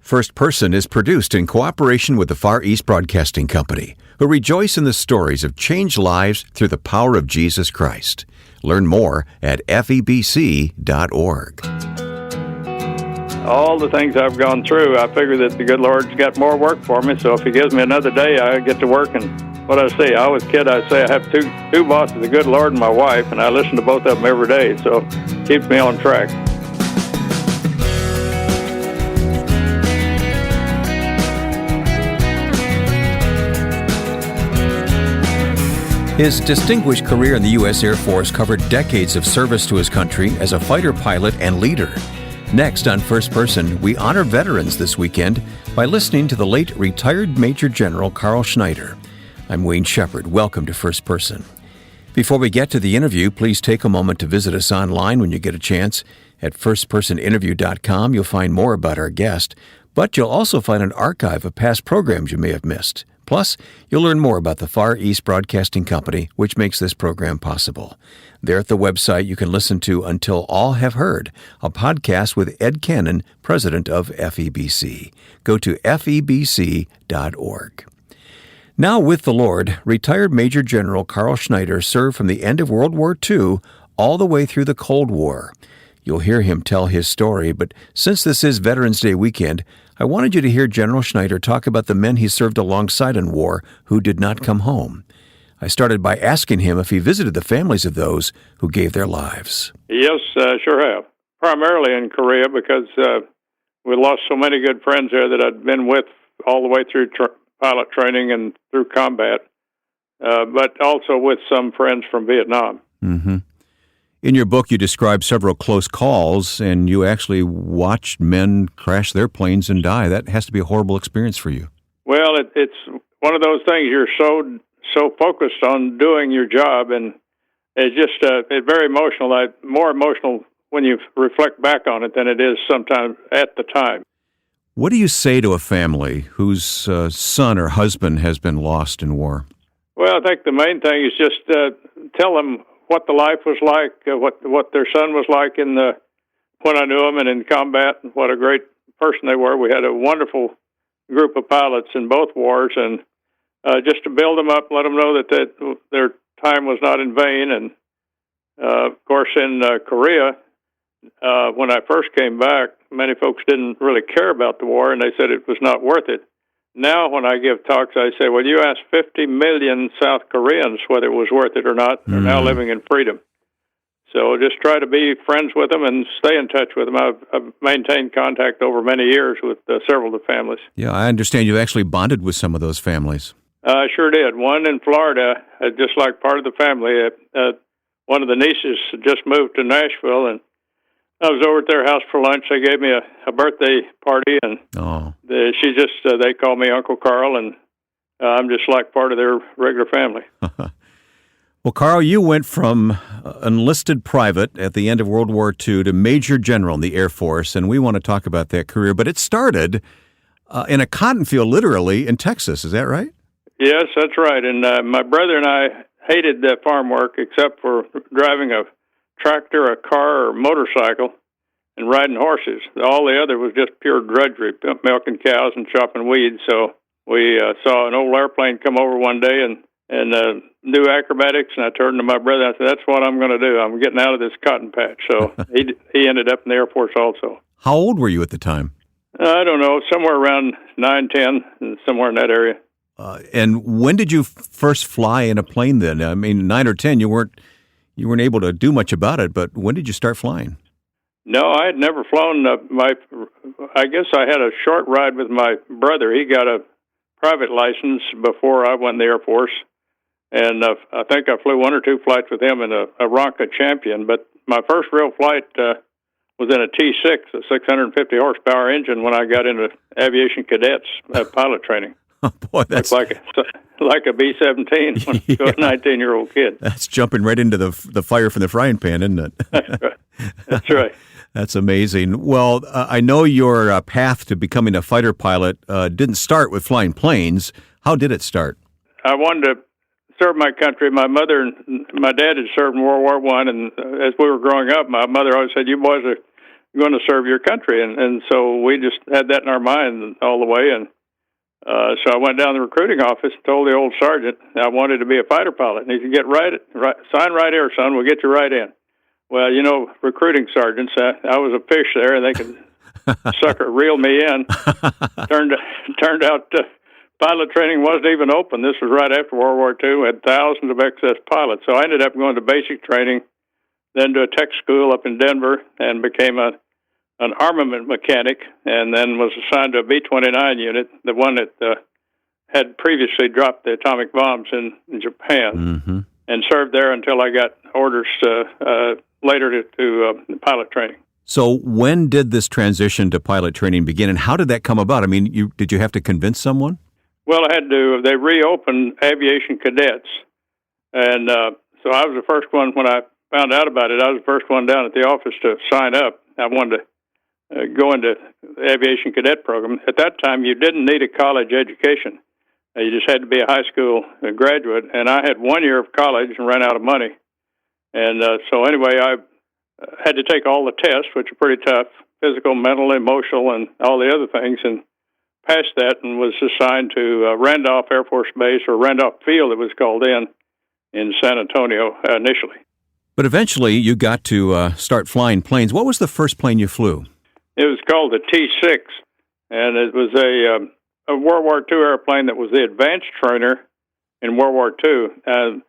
First Person is produced in cooperation with the Far East Broadcasting Company, who rejoice in the stories of changed lives through the power of Jesus Christ. Learn more at FEBC.org. All the things I've gone through, I figure that the good Lord's got more work for me, so if He gives me another day, I get to work. And what I say, I always kid, I say I have two bosses, the good Lord and my wife, and I listen to both of them every day, so it keeps me on track. His distinguished career in the U.S. Air Force covered decades of service to his country as a fighter pilot and leader. Next on First Person, we honor veterans this weekend by listening to the late retired Major General Carl Schneider. I'm Wayne Shepherd. Welcome to First Person. Before we get to the interview, please take a moment to visit us online when you get a chance. At firstpersoninterview.com, you'll find more about our guest, but you'll also find an archive of past programs you may have missed. Plus, you'll learn more about the Far East Broadcasting Company, which makes this program possible. There at the website, you can listen to Until All Have Heard, a podcast with Ed Cannon, president of FEBC. Go to febc.org. Now with the Lord, retired Major General Carl Schneider served from the end of World War II all the way through the Cold War. You'll hear him tell his story, but since this is Veterans Day weekend, I wanted you to hear General Schneider talk about the men he served alongside in war who did not come home. I started by asking him if he visited the families of those who gave their lives. Yes, sure have. Primarily in Korea because we lost so many good friends there that I'd been with all the way through pilot training and through combat, but also with some friends from Vietnam. Mm-hmm. In your book, you describe several close calls, and you actually watched men crash their planes and die. That has to be a horrible experience for you. Well, it's one of those things you're so focused on doing your job, and it's just it's very emotional. More emotional when you reflect back on it than it is sometimes at the time. What do you say to a family whose son or husband has been lost in war? Well, I think the main thing is just tell them what the life was like, what their son was like when I knew him and in combat, and what a great person they were. We had a wonderful group of pilots in both wars, and just to build them up, let them know that their time was not in vain. And of course, in Korea, when I first came back, many folks didn't really care about the war, and they said it was not worth it. Now, when I give talks, I say, well, you asked 50 million South Koreans whether it was worth it or not. They're now living in freedom. So just try to be friends with them and stay in touch with them. I've maintained contact over many years with several of the families. Yeah, I understand you actually bonded with some of those families. I sure did. One in Florida, just like part of the family. One of the nieces just moved to Nashville, and I was over at their house for lunch. They gave me a birthday party, and they call me Uncle Carl, and I'm just like part of their regular family. Well, Carl, you went from enlisted private at the end of World War II to Major General in the Air Force, and we want to talk about that career. But it started in a cotton field, literally, in Texas. Is that right? Yes, that's right. And my brother and I hated that farm work except for driving a tractor, a car, or motorcycle, and riding horses. All the other was just pure drudgery, milking cows and chopping weeds. So we saw an old airplane come over one day and do acrobatics, and I turned to my brother and I said, that's what I'm going to do. I'm getting out of this cotton patch. So he ended up in the Air Force also. How old were you at the time? I don't know, somewhere around 9, 10, somewhere in that area. And when did you first fly in a plane then? I mean, 9 or 10, you weren't able to do much about it, but when did you start flying? No, I had never flown. I guess I had a short ride with my brother. He got a private license before I went in the Air Force, and I think I flew 1 or 2 flights with him in a Ronca Champion. But my first real flight was in a T6, a 650 horsepower engine, when I got into aviation cadets pilot training. Oh, boy, that's like a B-17 when I was a 19-year-old kid. That's jumping right into the fire from the frying pan, isn't it? That's right. That's amazing. Well, I know your path to becoming a fighter pilot didn't start with flying planes. How did it start? I wanted to serve my country. My mother and my dad had served in World War I, and as we were growing up, my mother always said, you boys going to serve your country. And so we just had that in our mind all the way. And so I went down to the recruiting office and told the old sergeant I wanted to be a fighter pilot. And he said, sign right here, son. We'll get you right in. Well, recruiting sergeants, I was a fish there, and they could sucker reel me in. Turned out pilot training wasn't even open. This was right after World War II. We had thousands of excess pilots. So I ended up going to basic training, then to a tech school up in Denver, and became an armament mechanic, and then was assigned to a B-29 unit, the one that had previously dropped the atomic bombs in Japan, and served there until I got orders later to pilot training. So when did this transition to pilot training begin, and how did that come about? I mean, did you have to convince someone? Well, I had to. They reopened aviation cadets, and so I was the first one. When I found out about it, I was the first one down at the office to sign up. I wanted to go into the aviation cadet program. At that time, you didn't need a college education. You just had to be a high school graduate, and I had 1 year of college and ran out of money. And so anyway, I had to take all the tests, which are pretty tough, physical, mental, emotional, and all the other things, and passed that and was assigned to Randolph Air Force Base, or Randolph Field it was called in San Antonio initially. But eventually you got to start flying planes. What was the first plane you flew? It was called the T-6, and it was a World War II airplane that was the advanced trainer in World War II.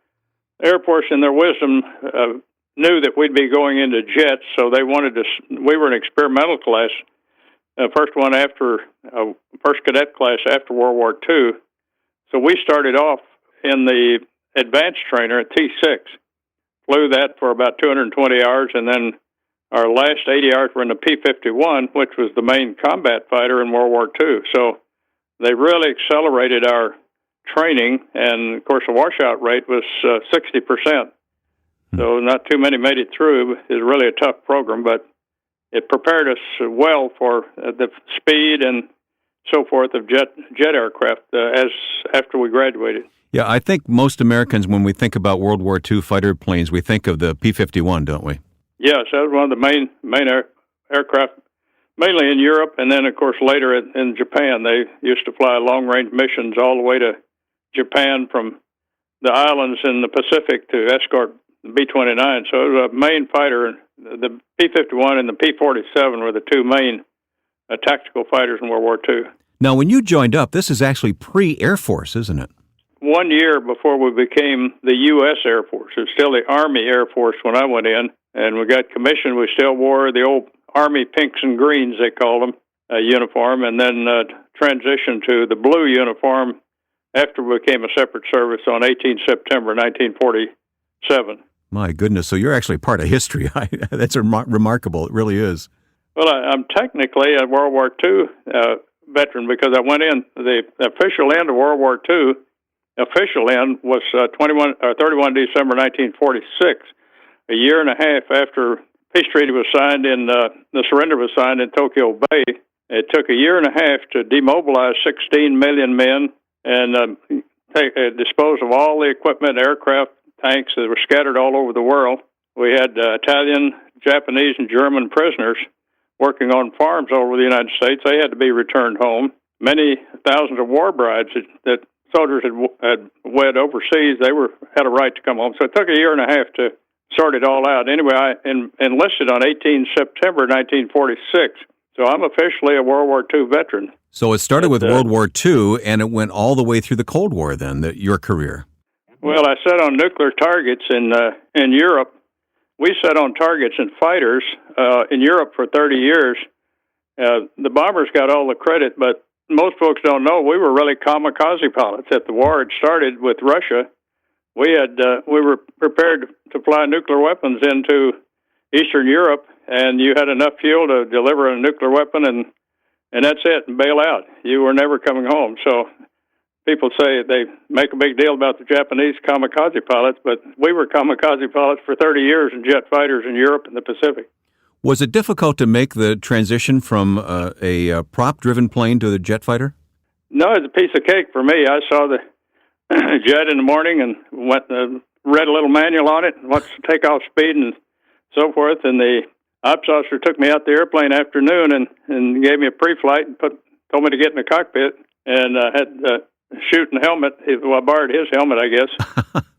Air Force, in their wisdom, knew that we'd be going into jets, so they wanted to. We were an experimental class, first cadet class after World War II. So we started off in the advanced trainer at T-6, flew that for about 220 hours, and then our last 80 hours were in the P-51, which was the main combat fighter in World War II. So they really accelerated our training, and of course the washout rate was 60%. So not too many made it through. It was really a tough program, but it prepared us well for the speed and so forth of jet aircraft after we graduated. Yeah, I think most Americans, when we think about World War II fighter planes, we think of the P-51, don't we? Yes, that was one of the main aircraft, mainly in Europe, and then, of course, later in Japan. They used to fly long-range missions all the way to Japan from the islands in the Pacific to escort the B-29. So it was a main fighter. The P-51 and the P-47 were the two main tactical fighters in World War II. Now, when you joined up, this is actually pre-Air Force, isn't it? 1 year before we became the U.S. Air Force. It was still the Army Air Force when I went in, and we got commissioned. We still wore the old Army pinks and greens, they called them, uniform, and then transitioned to the blue uniform after we became a separate service on 18 September 1947. My goodness, so you're actually part of history. That's remarkable. It really is. Well, I'm technically a World War II veteran because I went in. The official end of World War II, official end, was 31 December 1946, a year and a half after peace treaty was signed the surrender was signed in Tokyo Bay. It took a year and a half to demobilize 16 million men and dispose of all the equipment, aircraft, tanks that were scattered all over the world. We had Italian, Japanese, and German prisoners working on farms all over the United States. They had to be returned home. Many thousands of war brides that soldiers had wed overseas, they had a right to come home. So it took a year and a half to sort it all out. Anyway, I enlisted on 18 September 1946, so I'm officially a World War II veteran. So it started with World War II, and it went all the way through the Cold War then, your career. Well, I set on nuclear targets in Europe. We set on targets and fighters in Europe for 30 years. The bombers got all the credit, but most folks don't know we were really kamikaze pilots. At the war had started with Russia, we were prepared to fly nuclear weapons into Eastern Europe, and you had enough fuel to deliver a nuclear weapon, and that's it, and bail out. You were never coming home. So people say they make a big deal about the Japanese kamikaze pilots, but we were kamikaze pilots for 30 years in jet fighters in Europe and the Pacific. Was it difficult to make the transition from a prop-driven plane to the jet fighter? No, it's a piece of cake for me. I saw the jet in the morning and went read a little manual on it, what's the takeoff speed and so forth, and the ops officer took me out the airplane afternoon and gave me a pre-flight and told me to get in the cockpit, and had shooting helmet. Well, I borrowed his helmet, I guess,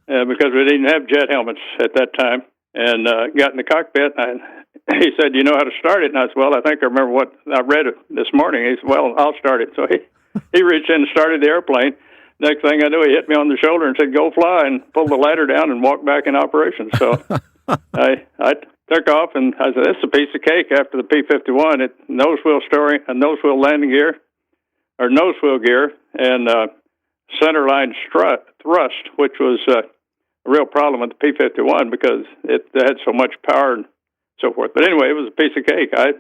because we didn't have jet helmets at that time. And got in the cockpit, and he said, "You know how to start it?" And I said, "Well, I think I remember what I read it this morning." He said, "Well, I'll start it." So he reached in and started the airplane. Next thing I knew, he hit me on the shoulder and said, "Go fly," and pulled the ladder down and walked back in operation. So I took off, and I said, "This is a piece of cake." After the P-51, it nose wheel landing gear, or nose wheel gear, and centerline thrust, which was a real problem with the P-51 because it had so much power and so forth. But anyway, it was a piece of cake. I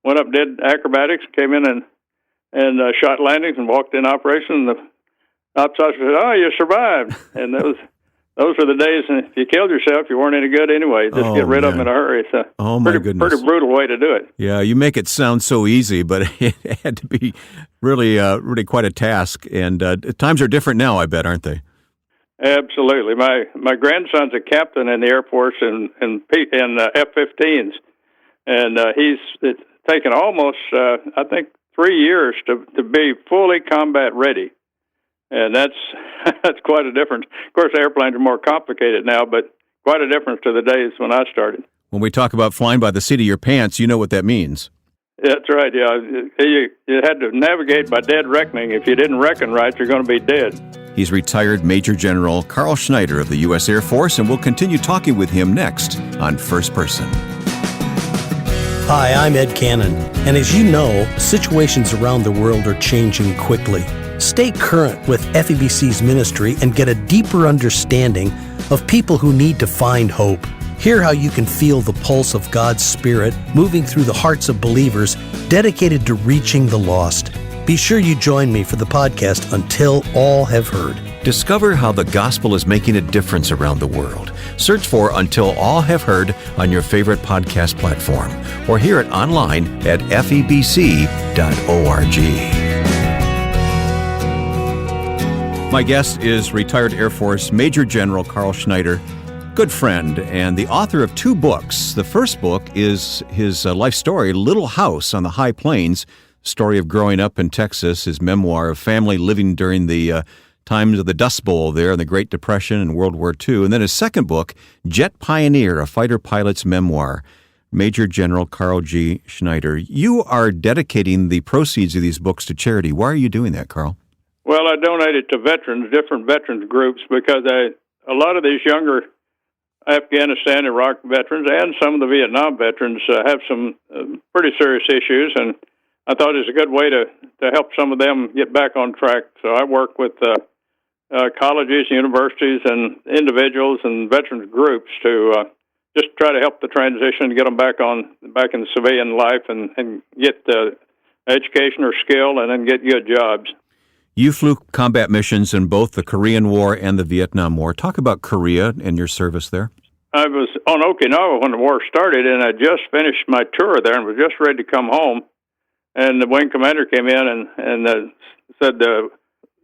went up, did acrobatics, came in and shot landings and walked in operation. And the ops officer said, "Oh, you survived." And those were the days, and if you killed yourself, you weren't any good anyway. Just get rid of them in a hurry. It's a pretty brutal way to do it. Yeah, you make it sound so easy, but it had to be really quite a task. And times are different now, I bet, aren't they? Absolutely. My grandson's a captain in the Air Force in F-15s, and it's taken almost, I think, 3 years to be fully combat ready. And that's quite a difference. Of course, airplanes are more complicated now, but quite a difference to the days when I started. When we talk about flying by the seat of your pants, you know what that means. That's right, yeah. You had to navigate by dead reckoning. If you didn't reckon right, you're going to be dead. He's retired Major General Carl Schneider of the U.S. Air Force, and we'll continue talking with him next on First Person. Hi, I'm Ed Cannon, and as you know, situations around the world are changing quickly. Stay current with FEBC's ministry and get a deeper understanding of people who need to find hope. Hear how you can feel the pulse of God's Spirit moving through the hearts of believers dedicated to reaching the lost. Be sure you join me for the podcast Until All Have Heard. Discover how the gospel is making a difference around the world. Search for Until All Have Heard on your favorite podcast platform, or hear it online at febc.org. My guest is retired Air Force Major General Carl Schneider, good friend, and the author of 2 books. The first book is his life story, Little House on the High Plains, story of growing up in Texas, his memoir of family living during the times of the Dust Bowl there in the Great Depression and World War II. And then his second book, Jet Pioneer, a fighter pilot's memoir, Major General Carl G. Schneider. You are dedicating the proceeds of these books to charity. Why are you doing that, Carl? Well, I donated to different veterans groups, because a lot of these younger Afghanistan, Iraq veterans and some of the Vietnam veterans have some pretty serious issues, and I thought it was a good way to help some of them get back on track. So I work with colleges, universities, and individuals and veterans groups to just try to help the transition, get them back in civilian life and get education or skill, and then get good jobs. You flew combat missions in both the Korean War and the Vietnam War. Talk about Korea and your service there. I was on Okinawa when the war started, and I just finished my tour there and was just ready to come home. And the wing commander came in and said the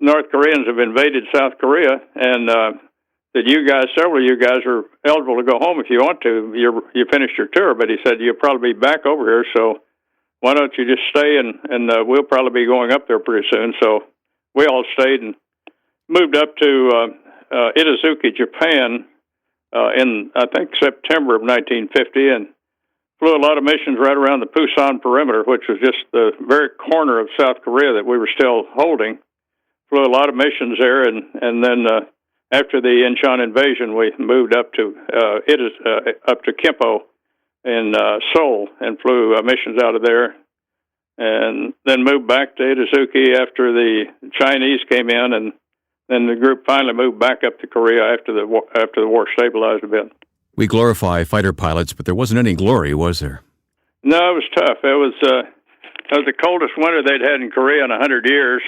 North Koreans have invaded South Korea, and that several of you guys are eligible to go home if you want to. You finished your tour, but he said you'll probably be back over here, so why don't you just stay, and we'll probably be going up there pretty soon. So we all stayed and moved up to Itazuki, Japan, in, I think, September of 1950, and flew a lot of missions right around the Pusan perimeter, which was just the very corner of South Korea that we were still holding. Flew a lot of missions there, and then after the Incheon invasion, we moved up to Kimpo in Seoul and flew missions out of there, and then moved back to Itazuki after the Chinese came in, and then the group finally moved back up to Korea after the war stabilized a bit. We glorify fighter pilots, but there wasn't any glory, was there? No, it was tough. It was the coldest winter they'd had in Korea in 100 years.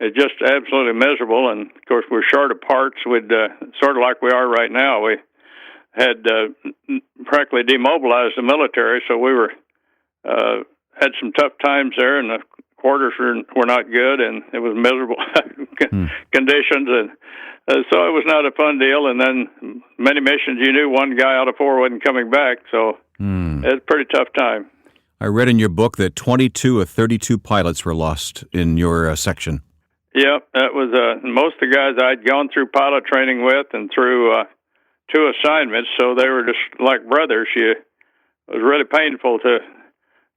It's just absolutely miserable, and of course we're short of parts. We'd sort of like we are right now. We had practically demobilized the military, so we were had some tough times there, and the quarters were not good, and it was miserable conditions, and so it was not a fun deal. And then many missions, you knew one guy out of 4 wasn't coming back, so It's a pretty tough time. I read in your book that 22 of 32 pilots were lost in your section. Yep, that was most of the guys I'd gone through pilot training with and through 2 assignments, so they were just like brothers. It was really painful to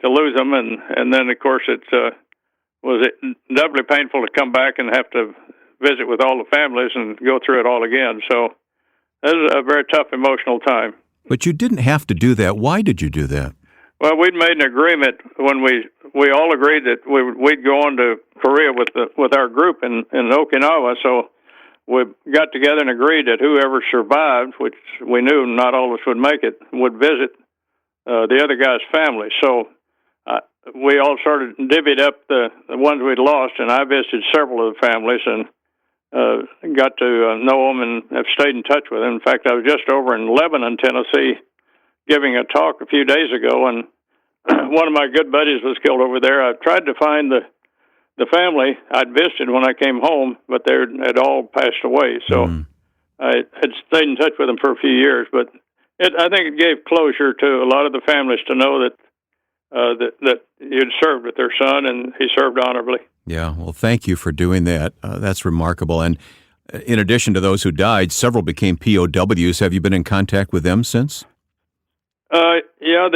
lose them, and then of course it was doubly painful to come back and have to visit with all the families and go through it all again. So it was a very tough emotional time. But you didn't have to do that. Why did you do that? Well, we'd made an agreement when we all agreed that we'd go on to Korea with our group in Okinawa. So we got together and agreed that whoever survived, which we knew not all of us would make it, would visit the other guy's family. So we all started divvied up the ones we'd lost, and I visited several of the families and got to know them and have stayed in touch with them. In fact, I was just over in Lebanon, Tennessee, giving a talk a few days ago, and one of my good buddies was killed over there. I tried to find the family I'd visited when I came home, but they had all passed away. So I had stayed in touch with them for a few years, but I think it gave closure to a lot of the families to know that you'd served with their son, and he served honorably. Yeah, well, thank you for doing that. That's remarkable. And in addition to those who died, several became POWs. Have you been in contact with them since? Yeah,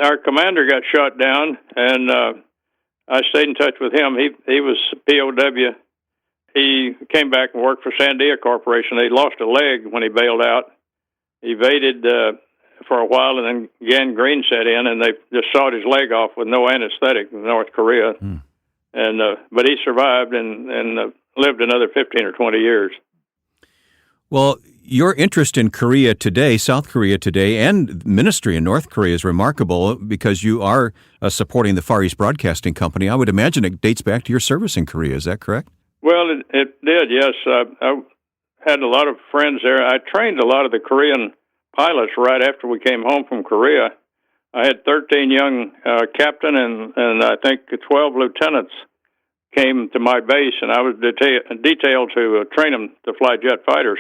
our commander got shot down, and I stayed in touch with him. He was POW. He came back and worked for Sandia Corporation. He lost a leg when he bailed out. He evaded for a while, and then gangrene set in, and they just sawed his leg off with no anesthetic in North Korea. And but he survived and lived another 15 or 20 years. Well, your interest in Korea today, South Korea today, and ministry in North Korea is remarkable because you are supporting the Far East Broadcasting Company. I would imagine it dates back to your service in Korea. Is that correct? Well, it did, yes. I had a lot of friends there. I trained a lot of the Korean pilots right after we came home from Korea. I had 13 young captain and I think 12 lieutenants came to my base, and I was detailed to train them to fly jet fighters.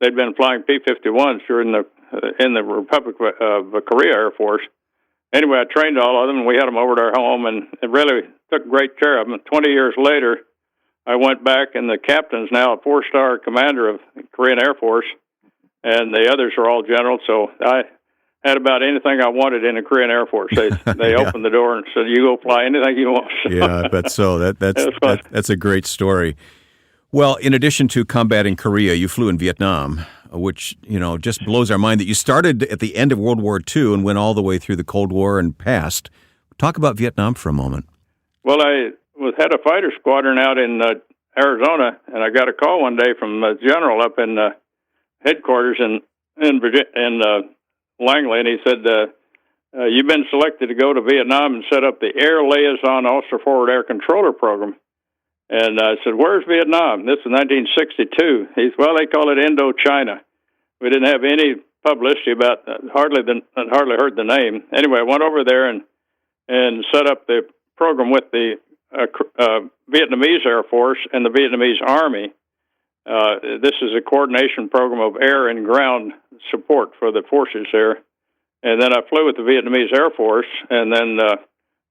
They'd been flying P-51s during in the Republic of Korea Air Force. Anyway, I trained all of them, and we had them over to our home, and it really took great care of them. 20 years later, I went back, and the captain's now a 4-star commander of the Korean Air Force, and the others are all generals, so I had about anything I wanted in the Korean Air Force. They Yeah. opened the door and said, "You go fly anything you want." Yeah, I bet so. That's a great story. Well, in addition to combating Korea, you flew in Vietnam, which, just blows our mind that you started at the end of World War II and went all the way through the Cold War and past. Talk about Vietnam for a moment. Well, I had a fighter squadron out in Arizona, and I got a call one day from a general up in headquarters in Langley, and he said, "You've been selected to go to Vietnam and set up the Air Liaison Officer Forward Air Controller Program." And I said, "Where's Vietnam?" This is 1962. He said, "Well, they call it Indochina." We didn't have any publicity about that. Hardly heard the name. Anyway, I went over there and set up the program with the Vietnamese Air Force and the Vietnamese Army. This is a coordination program of air and ground support for the forces there. And then I flew with the Vietnamese Air Force, and then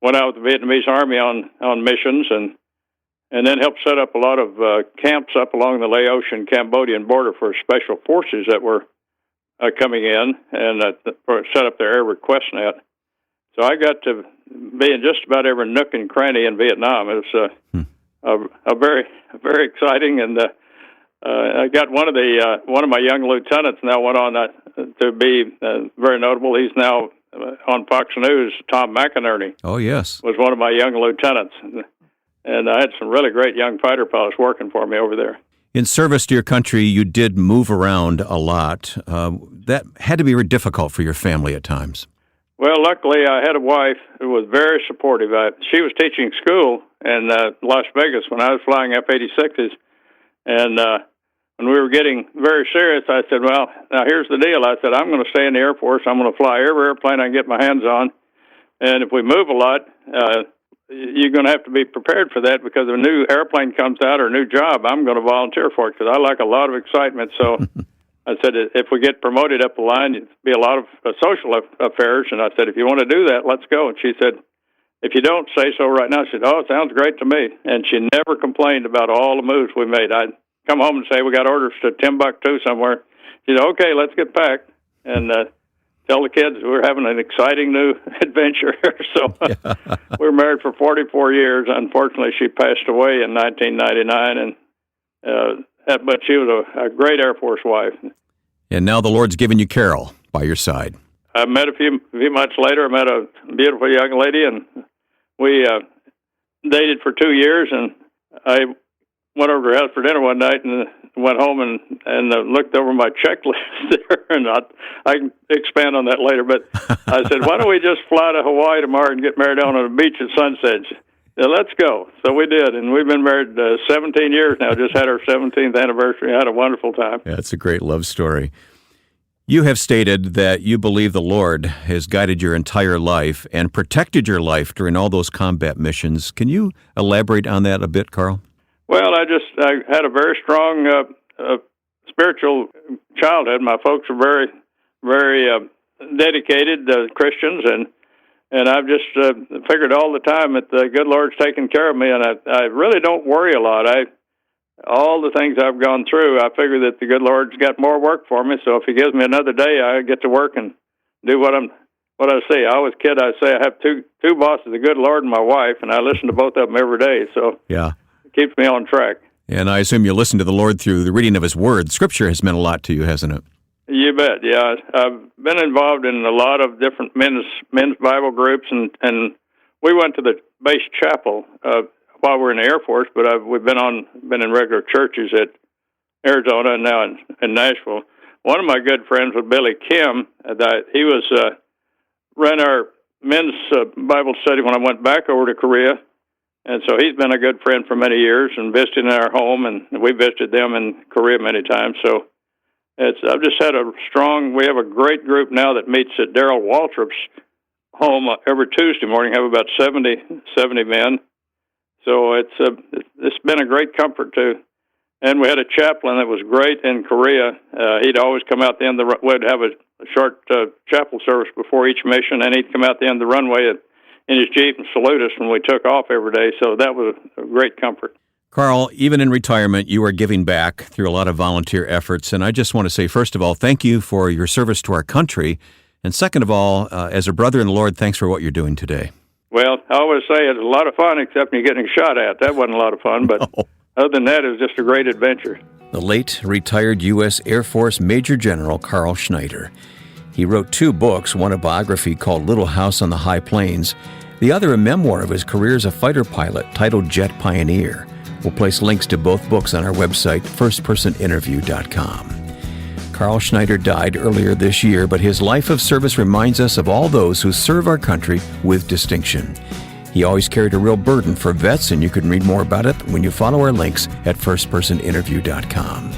went out with the Vietnamese Army on missions, and then helped set up a lot of camps up along the Laotian-Cambodian border for special forces that were coming in, and set up their air request net. So I got to be in just about every nook and cranny in Vietnam. It was a very, very exciting, and I got one of my young lieutenants now went on to be very notable. He's now on Fox News. Tom McInerney. Oh, yes, was one of my young lieutenants. And I had some really great young fighter pilots working for me over there. In service to your country, you did move around a lot. That had to be very difficult for your family at times. Well, luckily, I had a wife who was very supportive. She was teaching school in Las Vegas when I was flying F-86s. And when we were getting very serious, I said, "Well, now here's the deal." I said, "I'm going to stay in the Air Force. I'm going to fly every airplane I can get my hands on. And if we move a lot, you're going to have to be prepared for that, because if a new airplane comes out or a new job, I'm going to volunteer for it, because I like a lot of excitement." So I said, if we get promoted up the line, it'd be a lot of social affairs. And I said, if you want to do that, let's go. And she said, if you don't say so right now, she said, oh, it sounds great to me. And she never complained about all the moves we made. I'd come home and say, we got orders to Timbuktu somewhere. She said, okay, let's get packed. And tell the kids we're having an exciting new adventure. So we were married for 44 years. Unfortunately, she passed away in 1999, but she was a great Air Force wife. And now the Lord's given you Carol by your side. I met a few months later. I met a beautiful young lady, and we dated for 2 years. And I went over to her house for dinner one night and went home and looked over my checklist there. And I can expand on that later. But I said, why don't we just fly to Hawaii tomorrow and get married on a beach at sunset? Let's go. So we did, and we've been married 17 years now. Just had our 17th anniversary. Had a wonderful time. Yeah, it's a great love story. You have stated that you believe the Lord has guided your entire life and protected your life during all those combat missions. Can you elaborate on that a bit, Carl? Well, I had a very strong spiritual childhood. My folks were very, very dedicated Christians, and I've just figured all the time that the good Lord's taking care of me, and I really don't worry a lot. All the things I've gone through, I figure that the good Lord's got more work for me, so if He gives me another day, I get to work and do what I say. I always kid, I say I have two bosses, the good Lord and my wife, and I listen to both of them every day, so it keeps me on track. And I assume you listen to the Lord through the reading of His Word. Scripture has meant a lot to you, hasn't it? You bet, yeah. I've been involved in a lot of different men's Bible groups, and we went to the base chapel while we were in the Air Force, but we've been in regular churches at Arizona and now in Nashville. One of my good friends was Billy Kim. He was ran our men's Bible study when I went back over to Korea, and so he's been a good friend for many years and visited in our home, and we visited them in Korea many times. So I've just had we have a great group now that meets at Darrell Waltrip's home every Tuesday morning, have about 70 men. So it's been a great comfort too. And we had a chaplain that was great in Korea. He'd always come out the end of we'd have a short chapel service before each mission, and he'd come out the end of the runway in his Jeep and salute us when we took off every day. So that was a great comfort. Carl, even in retirement, you are giving back through a lot of volunteer efforts. And I just want to say, first of all, thank you for your service to our country. And second of all, as a brother in the Lord, thanks for what you're doing today. Well, I always say it's a lot of fun, except when you're getting shot at. That wasn't a lot of fun, but other than that, it was just a great adventure. The late retired U.S. Air Force Major General Carl Schneider. He wrote 2 books, one a biography called Little House on the High Plains, the other a memoir of his career as a fighter pilot titled Jet Pioneer. We'll place links to both books on our website, firstpersoninterview.com. Carl Schneider died earlier this year, but his life of service reminds us of all those who serve our country with distinction. He always carried a real burden for vets, and you can read more about it when you follow our links at firstpersoninterview.com.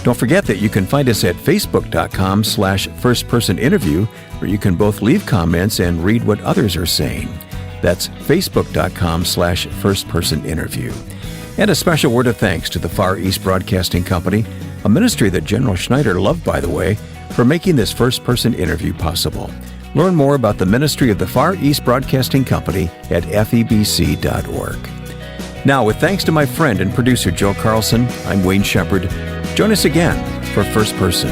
Don't forget that you can find us at facebook.com/firstpersoninterview, where you can both leave comments and read what others are saying. That's facebook.com/firstpersoninterview. And a special word of thanks to the Far East Broadcasting Company, a ministry that General Schneider loved, by the way, for making this first-person interview possible. Learn more about the ministry of the Far East Broadcasting Company at FEBC.org. Now, with thanks to my friend and producer Joe Carlson, I'm Wayne Shepherd. Join us again for First Person.